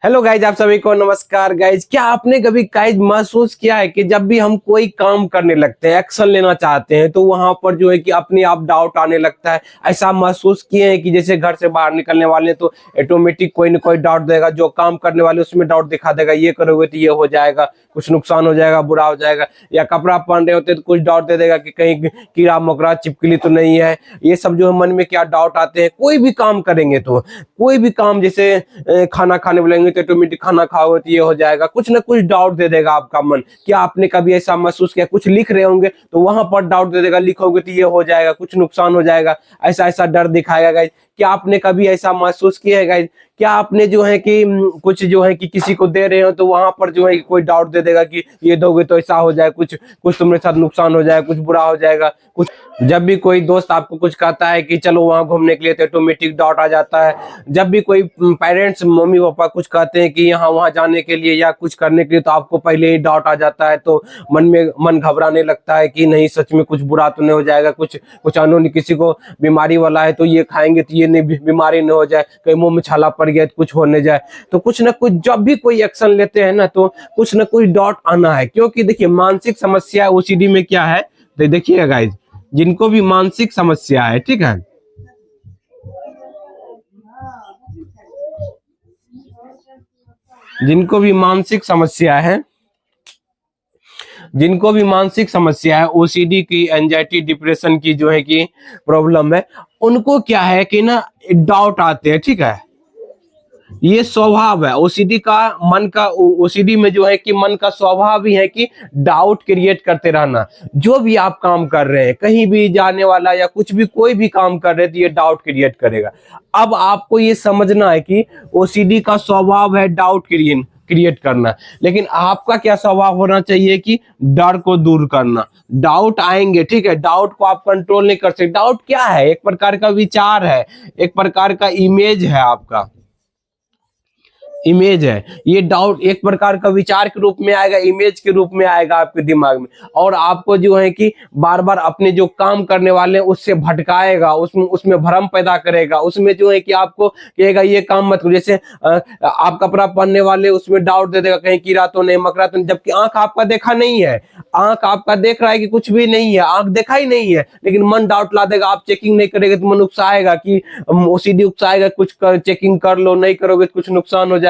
Hello guys, आप सभी को नमस्कार। गाइज, क्या आपने कभी गाइज महसूस किया है कि जब भी हम कोई काम करने लगते हैं, एक्शन लेना चाहते हैं, तो वहां पर जो है कि अपने आप डाउट आने लगता है। ऐसा महसूस किए हैं कि जैसे घर से बाहर निकलने वाले तो ऑटोमेटिक कोई ना कोई डाउट देगा, जो काम करने वाले उसमें डाउट दिखा देगा, ये करोगे तो ये हो जाएगा, कुछ नुकसान हो जाएगा, बुरा हो जाएगा। या कपड़ा पहन रहे होते तो कुछ डाउट दे देगा कि कहीं कीड़ा मकोड़ा चिपकली तो नहीं है। ये सब जो है मन में क्या डाउट आते हैं। कोई भी काम करेंगे तो कोई भी काम, जैसे खाना खाने बोलेंगे तो ऑटोमेटिक खाना खाओगे तो ये हो जाएगा, कुछ ना कुछ डाउट दे देगा आपका मन। क्या आपने कभी ऐसा महसूस किया? कुछ लिख रहे होंगे तो वहां पर डाउट दे देगा, लिखोगे तो ये हो जाएगा, कुछ नुकसान हो जाएगा, ऐसा ऐसा डर दिखाएगा। गाइज, क्या आपने कभी ऐसा महसूस किया है? गाइज, क्या आपने जो है कि कुछ जो है कि किसी को दे रहे हो तो वहां पर जो है कि कोई डाउट दे देगा कि ये दोगे तो ऐसा हो जाए, कुछ कुछ तुम्हारे साथ नुकसान हो जाए, कुछ बुरा हो जाएगा। कुछ जब भी कोई दोस्त आपको कुछ कहता है कि चलो वहां घूमने के लिए, तो ऑटोमेटिक डाउट आ जाता है। जब भी कोई पेरेंट्स, मम्मी पापा कुछ कहते हैं कि यहाँ वहां जाने के लिए या कुछ करने के लिए, तो आपको पहले ही डाउट आ जाता है। तो मन घबराने लगता है कि नहीं, सच में कुछ बुरा तो नहीं हो जाएगा, कुछ कुछ अनहोनी, किसी को बीमारी वाला है तो ये खाएंगे तो ये नहीं, बीमारी नहीं हो जाए, कहीं मुंह में छाला पड़ गया तो कुछ होने जाए। तो कुछ ना कुछ जब भी कोई एक्शन लेते हैं ना, तो कुछ ना कुछ डाउट आना है। क्योंकि देखिए, मानसिक समस्या ओसीडी में क्या है, तो देखिएगा गाइज, जिनको भी मानसिक समस्या है, ठीक है, जिनको भी मानसिक समस्या है, जिनको भी मानसिक समस्या है, ओसीडी की, एंजाइटी, डिप्रेशन की जो है कि प्रॉब्लम है, उनको क्या है कि ना डाउट आते हैं, ठीक है। ये स्वभाव है ओसीडी का, मन का। ओसीडी में जो है कि मन का स्वभाव ही है कि डाउट क्रिएट करते रहना। जो भी आप काम कर रहे हैं, कहीं भी जाने वाला या कुछ भी, कोई भी काम कर रहे हैं तो ये डाउट क्रिएट करेगा। अब आपको ये समझना है कि ओसीडी का स्वभाव है डाउट क्रिएट करना, लेकिन आपका क्या स्वभाव होना चाहिए कि डर को दूर करना। डाउट आएंगे, ठीक है, डाउट को आप कंट्रोल नहीं कर सकते। डाउट क्या है? एक प्रकार का विचार है, एक प्रकार का इमेज है, आपका इमेज है। ये डाउट एक प्रकार का विचार के रूप में आएगा, इमेज के रूप में आएगा आपके दिमाग में, और आपको जो है कि बार बार अपने जो काम करने वाले हैं उससे भटकाएगा, उसमें उसमें भ्रम पैदा करेगा, उसमें जो है कि आपको कहेगा ये काम मत करो। जैसे आप कपड़ा पहनने वाले, उसमें डाउट दे देगा कहीं कीड़ा तो नहीं, मकड़ा तो नहीं, जबकि आंख आपका देखा नहीं है, आंख आपका देख रहा है कि कुछ भी नहीं है, आंख देखा ही नहीं है, लेकिन मन डाउट ला देगा। आप चेकिंग नहीं करेंगे तो मन उकसाएगा कि ओसीडी उकसाएगा, कुछ चेकिंग कर लो, नहीं करोगे तो कुछ नुकसान हो जाएगा,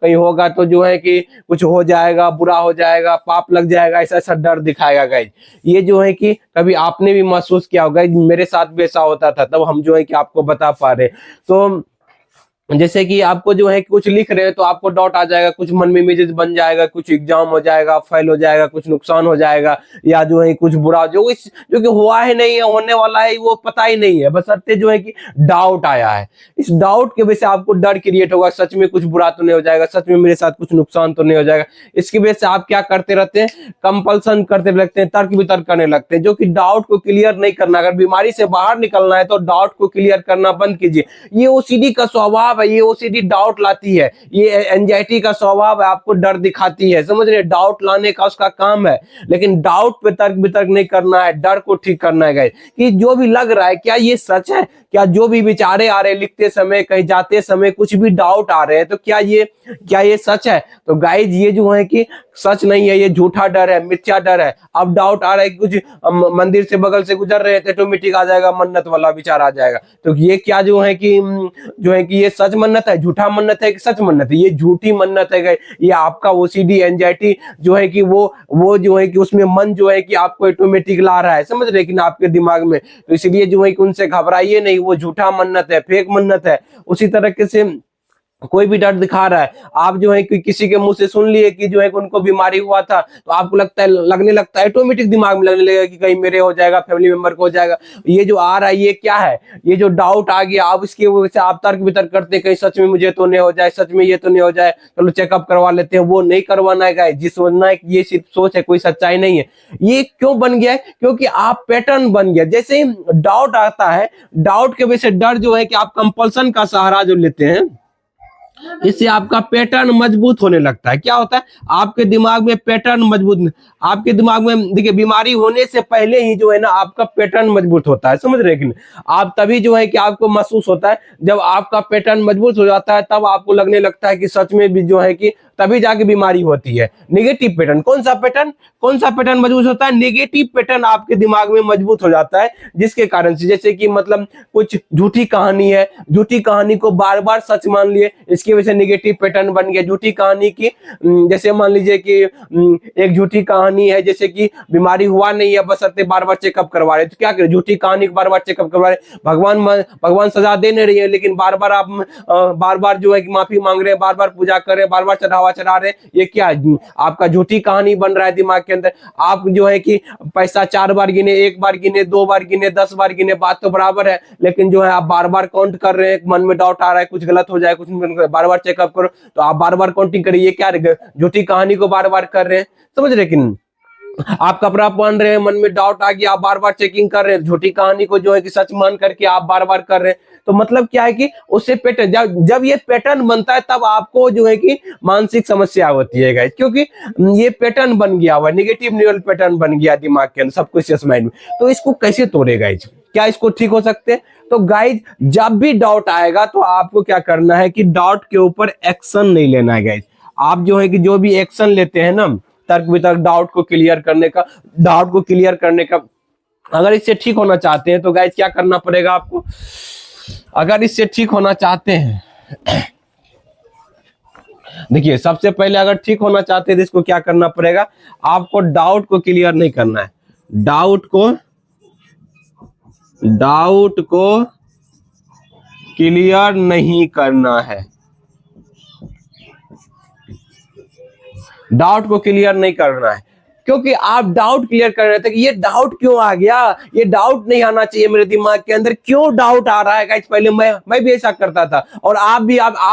कहीं होगा तो जो है कि कुछ हो जाएगा, बुरा हो जाएगा, पाप लग जाएगा, ऐसा ऐसा डर दिखाएगा। गाइज, ये जो है कि कभी आपने भी महसूस किया होगा, मेरे साथ भी ऐसा होता था, तब हम जो है कि आपको बता पा रहे। तो जैसे कि आपको जो है कुछ लिख रहे हैं तो आपको डाउट आ जाएगा, कुछ मन में इमेजेस बन जाएगा, कुछ एग्जाम हो जाएगा, फेल हो जाएगा, कुछ नुकसान हो जाएगा, या जो है कुछ बुरा जो कि हुआ ही नहीं है, होने वाला है, वो पता ही नहीं है, बशर्ते जो है कि डाउट आया है। इस डाउट के वजह से आपको डर क्रिएट होगा, सच में कुछ बुरा तो नहीं हो जाएगा, सच में मेरे साथ कुछ नुकसान तो नहीं हो जाएगा। इसकी वजह से आप क्या करते रहते हैं? कंपल्सन करते लगते हैं, तर्क वितर्क करने लगते हैं, जो कि डाउट को क्लियर नहीं करना। अगर बीमारी से बाहर निकलना है तो डाउट को क्लियर करना बंद कीजिए। ये ओसीडी का स्वभाव है, ये ओसीडी डाउट लाती है, ये एंजाइटी का स्वभाव है, आपको डर दिखाती है, समझ रहे? डाउट लाने का उसका काम है, लेकिन डाउट पे तर्क वितर्क नहीं करना है, डर को ठीक करना है। गाइस, कि जो भी लग रहा है, क्या ये सच है? क्या जो भी विचारे आ रहे हैं, लिखते समय, कहीं जाते समय कुछ भी डाउट आ रहे हैं, तो क्या ये सच है? तो गाइज, ये जो है कि सच नहीं है, ये झूठा डर है, मिथ्या डर है। अब डाउट आ रहा है कि कुछ मंदिर से बगल से गुजर रहे थे, ऑटोमेटिक आ जाएगा, मन्नत वाला विचार आ जाएगा। तो ये क्या जो है कि ये सच मन्नत है, झूठा मन्नत है कि सच मन्नत है? ये झूठी मन्नत है। ये आपका ओसीडी, एंजाइटी जो है कि वो जो है कि उसमें मन जो है कि आपको ऑटोमेटिक ला रहा है, समझ रहे कि ना, आपके दिमाग में। तो इसलिए जो है कि उनसे घबराइए नहीं, वो झूठा मन्नत है, फेक मन्नत है। उसी तरीके से कोई भी डर दिखा रहा है, आप जो है कि किसी के मुंह से सुन लिए कि जो है कि उनको बीमारी हुआ था, तो आपको लगने लगता है, ऑटोमेटिक दिमाग में लगने लगेगा कि कहीं मेरे हो जाएगा, फैमिली मेंबर को हो जाएगा। ये जो आ रहा है, ये क्या है? ये जो डाउट आ गया, आप इसकी वजह से आप तर्क वितर्क करते, कहीं सच में मुझे तो नहीं हो जाए, सच में ये तो नहीं हो जाए, चलो चेकअप करवा लेते हैं। वो नहीं करवाना है गाइस, जिस सोचना है कि ये सिर्फ सोच है, कोई सच्चाई नहीं है। ये क्यों बन गया है? क्योंकि आप पैटर्न बन गया। जैसे ही डाउट आता है, डाउट के वजह से डर जो है कि आप कंपल्सन का सहारा जो लेते हैं, इससे आपका पैटर्न मजबूत होने लगता है। क्या होता है, आपके दिमाग में पैटर्न मजबूत, आपके दिमाग में देखिए बीमारी होने से पहले ही जो है ना आपका पैटर्न मजबूत होता है, समझ रहे हैं कि नहीं? आप तभी जो है कि आपको महसूस होता है जब आपका पैटर्न मजबूत हो जाता है, तब आपको लगने लगता है कि सच में भी जो है कि तभी जाके बीमारी होती है। नेगेटिव पैटर्न, कौन सा पैटर्न मजबूत होता है? नेगेटिव पैटर्न आपके दिमाग में मजबूत हो जाता है, जिसके कारण से जैसे कि मतलब कुछ झूठी कहानी है, झूठी कहानी को बार बार सच मान लिए, इसकी वजह से नेगेटिव पैटर्न बन गया। झूठी कहानी की जैसे मान लीजिए कि एक झूठी कहानी है, जैसे कि बीमारी हुआ नहीं है बशर्ते बार बार चेकअप करवा रहे, तो क्या करें, झूठी कहानी को बार बार चेकअप करवा रहे, भगवान सजा दे नहीं रही है, लेकिन बार बार आप बार बार जो है कि माफी मांग रहे हैं, बार बार पूजा कर रहे हैं, बार बार चढ़ावा चढ़ा रहे हैं, ये क्या आपका झूठी कहानी बन रहा है दिमाग के अंदर। आप जो है कि पैसा 4 बार गिने, 1 बार गिने, 2 बार गिने, 10 बार गिने, बात तो बराबर है, लेकिन जो है आप बार बार काउंट कर रहे हैं, मन में डाउट आ रहा है कुछ गलत हो जाए, कुछ बार बार चेकअप करो, तो आप बार बार काउंटिंग करिए, ये क्या झूठी कहानी को बार बार कर रहे हैं, समझ रहे कि नहीं? आप कपड़ा पहन रहे हैं, मन में डाउट आ गया, आप बार बार चेकिंग कर रहे हैं, झूठी कहानी को जो है कि सच मान करके आप बार बार कर रहे हैं, तो मतलब क्या है कि उससे पैटर्न, जब ये पैटर्न बनता है तब आपको जो है कि मानसिक समस्या होती है गाइस, क्योंकि ये पैटर्न बन गया हुआ, नेगेटिव न्यूरल पैटर्न बन गया दिमाग के अंदर, सब कुछ माइंड में। तो इसको कैसे तोड़े गाइस, क्या इसको ठीक हो सकते हैं? तो गाइस जब भी डाउट आएगा तो आपको क्या करना है कि डाउट के ऊपर एक्शन नहीं लेना है गाइस। आप जो है कि जो भी एक्शन लेते हैं ना तर्क वितर्क डाउट को क्लियर करने का, अगर इससे ठीक होना चाहते हैं तो गाइस क्या करना पड़ेगा आपको? अगर इससे ठीक होना चाहते हैं देखिए सबसे पहले अगर ठीक होना चाहते हैं तो इसको क्या करना पड़ेगा? आपको डाउट को क्लियर नहीं करना है, डाउट को क्लियर नहीं करना है, डाउट को क्लियर नहीं करना है, क्योंकि आप डाउट क्लियर कर रहे थे कि ये डाउट क्यों आ गया, ये डाउट नहीं आना चाहिए मेरे दिमाग के अंदर, क्यों डाउट आ रहा है गाइस? पहले मैं भी ऐसा करता था और आप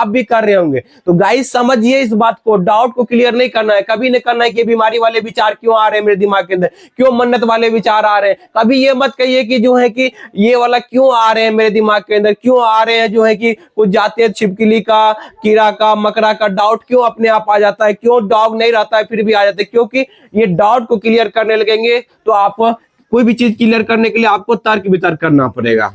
भी कर रहे होंगे। तो गाइस समझिए इस बात को, डाउट को क्लियर नहीं करना है, कभी नहीं करना है कि बीमारी वाले विचार क्यों आ रहे हैं मेरे दिमाग के अंदर, क्यों मन्नत वाले विचार आ रहे हैं, कभी ये मत कहिए कि जो है कि ये वाला क्यों आ रहे हैं मेरे दिमाग के अंदर, क्यों आ रहे हैं, जो है कि कुछ जाते छिपकली का, कीड़ा का, मकड़ा का डाउट क्यों अपने आप आ जाता है, क्यों डॉग नहीं रहता है फिर भी आ जाता है, क्योंकि ये डाउट को क्लियर करने लगेंगे तो आप कोई भी चीज क्लियर करने के लिए आपको तर्क वितर्क करना पड़ेगा।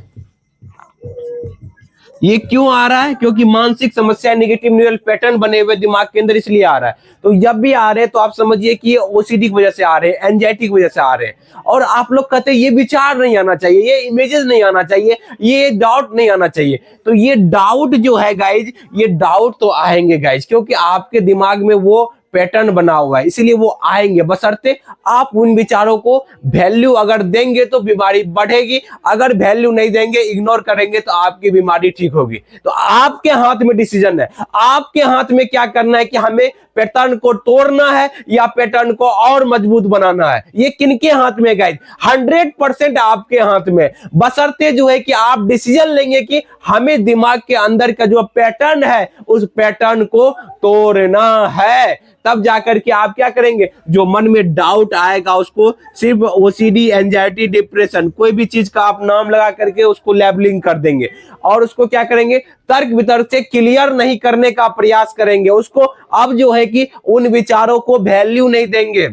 ये क्यों आ रहा है? क्योंकि मानसिक समस्या, नेगेटिव न्यूरल पैटर्न बने हुए दिमाग के अंदर, इसलिए आ रहा है। तो जब भी आ रहे हैं तो आप समझिए कि ये ओसीडी की वजह से आ रहे हैं, एंजाइटी की वजह से आ रहे हैं। और आप लोग कहते हैं ये विचार नहीं आना चाहिए, ये इमेजेस नहीं आना चाहिए, ये डाउट नहीं आना चाहिए। तो ये डाउट जो है गाइज, ये डाउट तो आएंगे गाइज, क्योंकि आपके दिमाग में वो पैटर्न बना हुआ है, इसलिए वो आएंगे, बशर्ते आप उन विचारों को वैल्यू अगर देंगे तो बीमारी बढ़ेगी, अगर वैल्यू नहीं देंगे, इग्नोर करेंगे तो आपकी बीमारी ठीक होगी। तो आपके हाथ में डिसीजन है, आपके हाथ में क्या करना है कि हमें पैटर्न को तोड़ना है या पैटर्न को और मजबूत बनाना है। ये किनके हाथ में गाइस? 100% आपके हाथ में, बशर्ते जो है कि आप डिसीजन लेंगे कि हमें दिमाग के अंदर का जो पैटर्न है उस पैटर्न को तोड़ना है, तब जाकर के आप क्या करेंगे? जो मन में डाउट आएगा उसको सिर्फ ओसीडी, एंजाइटी, डिप्रेशन, कोई भी चीज का आप नाम लगा करके उसको लेबलिंग कर देंगे और उसको क्या करेंगे? तर्क वितर्क से क्लियर नहीं करने का प्रयास करेंगे। उसको अब जो है कि उन विचारों को वैल्यू नहीं देंगे।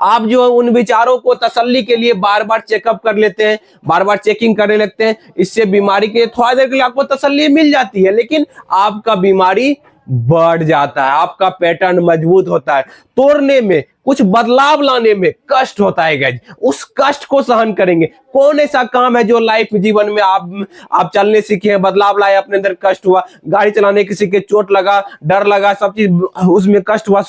आप जो है उन विचारों को तसल्ली के लिए बार बार चेकअप कर लेते हैं, बार बार चेकिंग करने लगते हैं। इससे बीमारी के थोड़ा देर के लिए आपको तसल्ली मिल जाती है, लेकिन आपका बीमारी बढ़ जाता है, आपका पैटर्न मजबूत होता है। तोड़ने में, कुछ बदलाव लाने में कष्ट होता है गाइस, उस कष्ट को सहन करेंगे। कौन ऐसा काम है जो लाइफ जीवन में आप चलने सीखे हैं, बदलाव लाए, अपने अंदर कष्ट हुआ, गाड़ी चलाने किसी के चोट लगा, डर लगा, सब चीज उसमें कष्ट हुआ।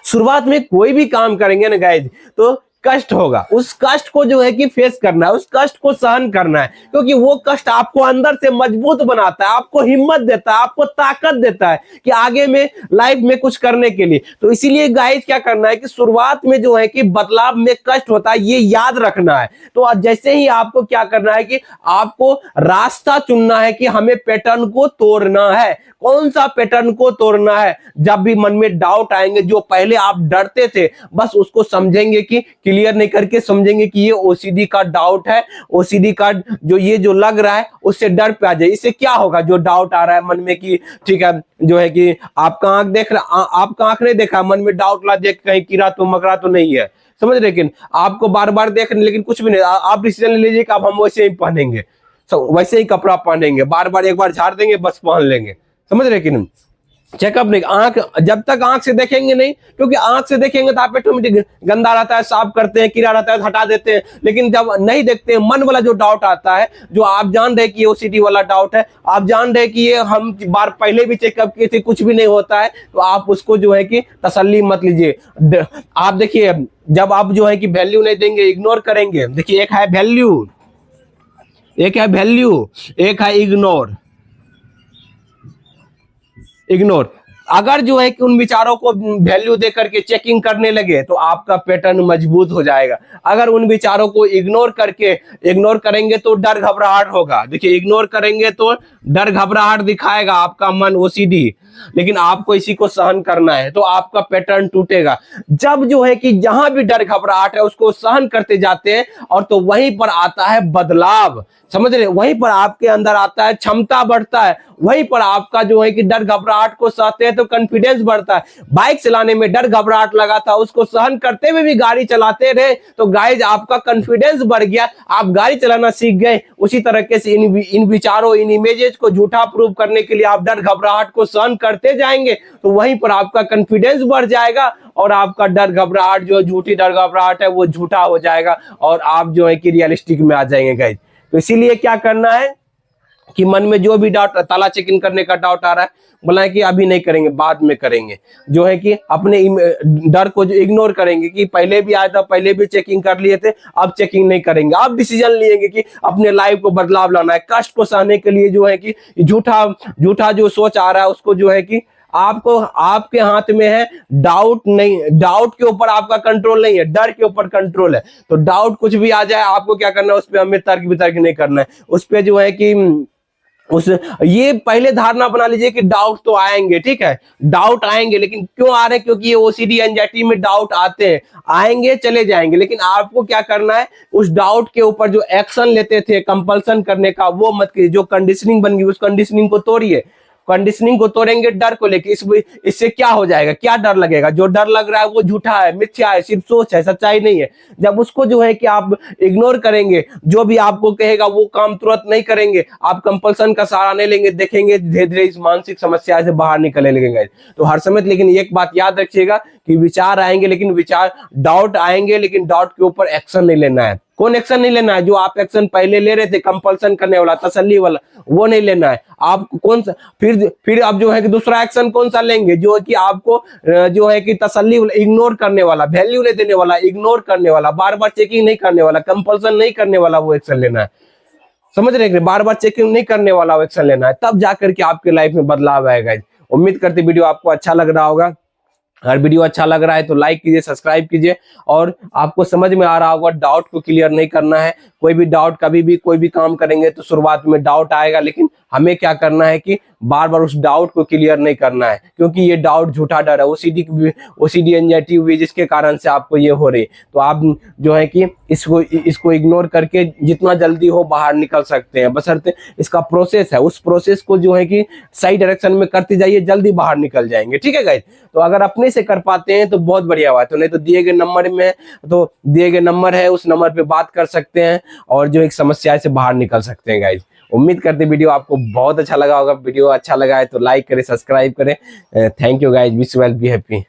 शुरुआत में कोई भी काम करेंगे ना गाइस तो कष्ट होगा, उस कष्ट को जो है कि फेस करना है, उस कष्ट को सहन करना है, क्योंकि वो कष्ट आपको अंदर से मजबूत बनाता है, आपको हिम्मत देता है, आपको ताकत देता है कि आगे में लाइफ में कुछ करने के लिए। तो इसीलिए गाइस क्या करना है कि शुरुआत में जो है कि बदलाव में कष्ट होता है, ये याद रखना है। तो जैसे ही आपको क्या करना है कि आपको रास्ता चुनना है कि हमें पैटर्न को तोड़ना है। कौन सा पैटर्न को तोड़ना है? जब भी मन में डाउट आएंगे, जो पहले आप डरते थे, बस उसको समझेंगे कि क्लियर नहीं करके समझेंगे कि ये ओसीडी का डाउट है, ओसीडी का जो ये जो लग रहा है उससे डर पे आ जाए। इससे क्या होगा, जो डाउट आ रहा है मन में कि ठीक है जो है कि आपका आंख देख रहा, आपका आंख नहीं देखा, मन में डाउट ला देख कहीं कीड़ा तो मकड़ा तो नहीं है, समझ रहे, लेकिन आपको बार बार देख लेकिन कुछ भी नहीं, आप डिसीजन ले लीजिए कि अब हम वैसे ही पहनेंगे, वैसे ही कपड़ा पहनेंगे, बार बार एक बार झाड़ देंगे बस पहन लेंगे, समझ रहे कि नहीं। चेकअप नहीं, आंख जब तक आंख से देखेंगे नहीं, क्योंकि आंख से देखेंगे तो आप ऑटोमेटिक गंदा रहता है साफ करते हैं, कीड़ा रहता है हटा देते हैं, लेकिन जब नहीं देखते हैं मन वाला जो डाउट आता है, जो आप जान रहे कि ये ओसीडी वाला डाउट है, आप जान रहे कि ये हम बार पहले भी चेकअप किए थे कुछ भी नहीं होता है, तो आप उसको जो है कि तसल्ली मत लीजिए। आप देखिए जब आप जो है कि वैल्यू नहीं देंगे, इग्नोर करेंगे, देखिए एक है वैल्यू, एक है वैल्यू, एक है इग्नोर। इग्नोर अगर जो है कि उन विचारों को वैल्यू दे करके चेकिंग करने लगे तो आपका पैटर्न मजबूत हो जाएगा। अगर उन विचारों को इग्नोर करेंगे तो डर घबराहट होगा। देखिए इग्नोर करेंगे तो डर घबराहट दिखाएगा आपका मन ओसीडी, लेकिन आपको इसी को सहन करना है तो आपका पैटर्न टूटेगा। जब जो है कि जहां भी डर घबराहट है उसको सहन करते जाते हैं और तो वहीं पर आता है बदलाव, समझ रहे, वहीं पर आपके अंदर आता है क्षमता बढ़ता है, वहीं पर आपका जो है कि डर घबराहट को सहते हैं तो कॉन्फिडेंस बढ़ता है। बाइक चलाने में डर घबराहट लगा था, उसको सहन करते हुए भी गाड़ी चलाते रहे तो गाइज आपका कॉन्फिडेंस बढ़ गया, आप गाड़ी चलाना सीख गए। उसी तरीके से इन विचारों, इन इमेजेस को झूठा प्रूव करने के लिए आप डर घबराहट को सहन करते जाएंगे तो वहीं पर आपका कॉन्फिडेंस बढ़ जाएगा और आपका डर घबराहट जो झूठी डर घबराहट है वो झूठा हो जाएगा और आप जो है कि रियलिस्टिक में आ जाएंगे गाइज। तो इसीलिए क्या करना है कि मन में जो भी डाउट, ताला चेकिंग करने का डाउट आ रहा है, बोला है कि अभी नहीं करेंगे, बाद में करेंगे, जो है कि अपने डर को जो इग्नोर करेंगे कि पहले भी आया था, पहले भी चेकिंग कर लिए थे, अब चेकिंग नहीं करेंगे। अब डिसीजन लेंगे कि अपने लाइफ को बदलाव लाना है, कष्ट को सहने के लिए जो है कि झूठा जो सोच आ रहा है उसको जो है कि आपको, आपके हाथ में है। डाउट नहीं, डाउट के ऊपर आपका कंट्रोल नहीं है, डर के ऊपर कंट्रोल है। तो डाउट कुछ भी आ जाए आपको क्या करना है, उस पर हमें तर्क वितर्क नहीं करना है, उस पर जो है कि ये पहले धारणा बना लीजिए कि डाउट तो आएंगे, ठीक है, डाउट आएंगे, लेकिन क्यों आ रहे हैं, क्योंकि ये ओसीडी एंजाइटी में डाउट आते हैं, आएंगे चले जाएंगे, लेकिन आपको क्या करना है, उस डाउट के ऊपर जो एक्शन लेते थे कंपल्सन करने का वो मत कीजिए। जो कंडीशनिंग बन गई उस कंडीशनिंग को तोड़िए, कंडीशनिंग को तोड़ेंगे डर को लेके। इससे क्या हो जाएगा, क्या डर लगेगा, जो डर लग रहा है वो झूठा है, मिथ्या है, सिर्फ सोच है, सच्चाई नहीं है। जब उसको जो है कि आप इग्नोर करेंगे, जो भी आपको कहेगा वो काम तुरंत नहीं करेंगे, आप कंपल्सन का सहारा नहीं लेंगे, देखेंगे धीरे धीरे इस मानसिक समस्या से बाहर निकलने लगेंगे। तो हर समय लेकिन एक बात याद रखिएगा कि विचार आएंगे, लेकिन विचार, डाउट आएंगे, लेकिन डाउट के ऊपर एक्शन नहीं लेना है। कौन एक्शन नहीं लेना है, जो आप एक्शन पहले ले रहे थे कंपल्सन करने वाला, तसल्ली वाला, वो नहीं लेना है। आप कौन सा फिर आप जो है कि दूसरा एक्शन कौन सा लेंगे, जो है कि आपको जो है कि तसल्ली वाला, इग्नोर करने वाला, वैल्यू नहीं देने वाला, इग्नोर करने वाला, बार बार चेकिंग नहीं करने वाला, कंपल्सन नहीं करने वाला, वो एक्शन लेना है। समझ रहे हैं, बार बार चेकिंग नहीं करने वाला वो एक्शन लेना है, तब जाकर के आपके लाइफ में बदलाव आएगा। उम्मीद करते वीडियो आपको अच्छा लग रहा होगा। अगर वीडियो अच्छा लग रहा है तो लाइक कीजिए, सब्सक्राइब कीजिए, और आपको समझ में आ रहा होगा डाउट को क्लियर नहीं करना है। कोई भी डाउट, कभी भी कोई भी काम करेंगे तो शुरुआत में डाउट आएगा, लेकिन हमें क्या करना है कि बार बार उस डाउट को क्लियर नहीं करना है, क्योंकि ये डाउट झूठा डर है, ओसीडी एंजाइटी हुई जिसके कारण से आपको ये हो रही। तो आप जो है कि इसको इग्नोर करके जितना जल्दी हो बाहर निकल सकते हैं, बशर्ते इसका प्रोसेस है, उस प्रोसेस को जो है कि सही डायरेक्शन में करते जाइए, जल्दी बाहर निकल जाएंगे, ठीक है गाइस। तो अगर अपने से कर पाते हैं तो बहुत बढ़िया बात है, नहीं तो दिए गए नंबर में, तो दिए गए नंबर है उस नंबर पे बात कर सकते हैं और जो एक समस्या से बाहर निकल सकते हैं गाइस। उम्मीद करते वीडियो आपको बहुत अच्छा लगा होगा। वीडियो अच्छा लगा है तो लाइक करें, सब्सक्राइब करें। Thank you guys, wish you well, be happy.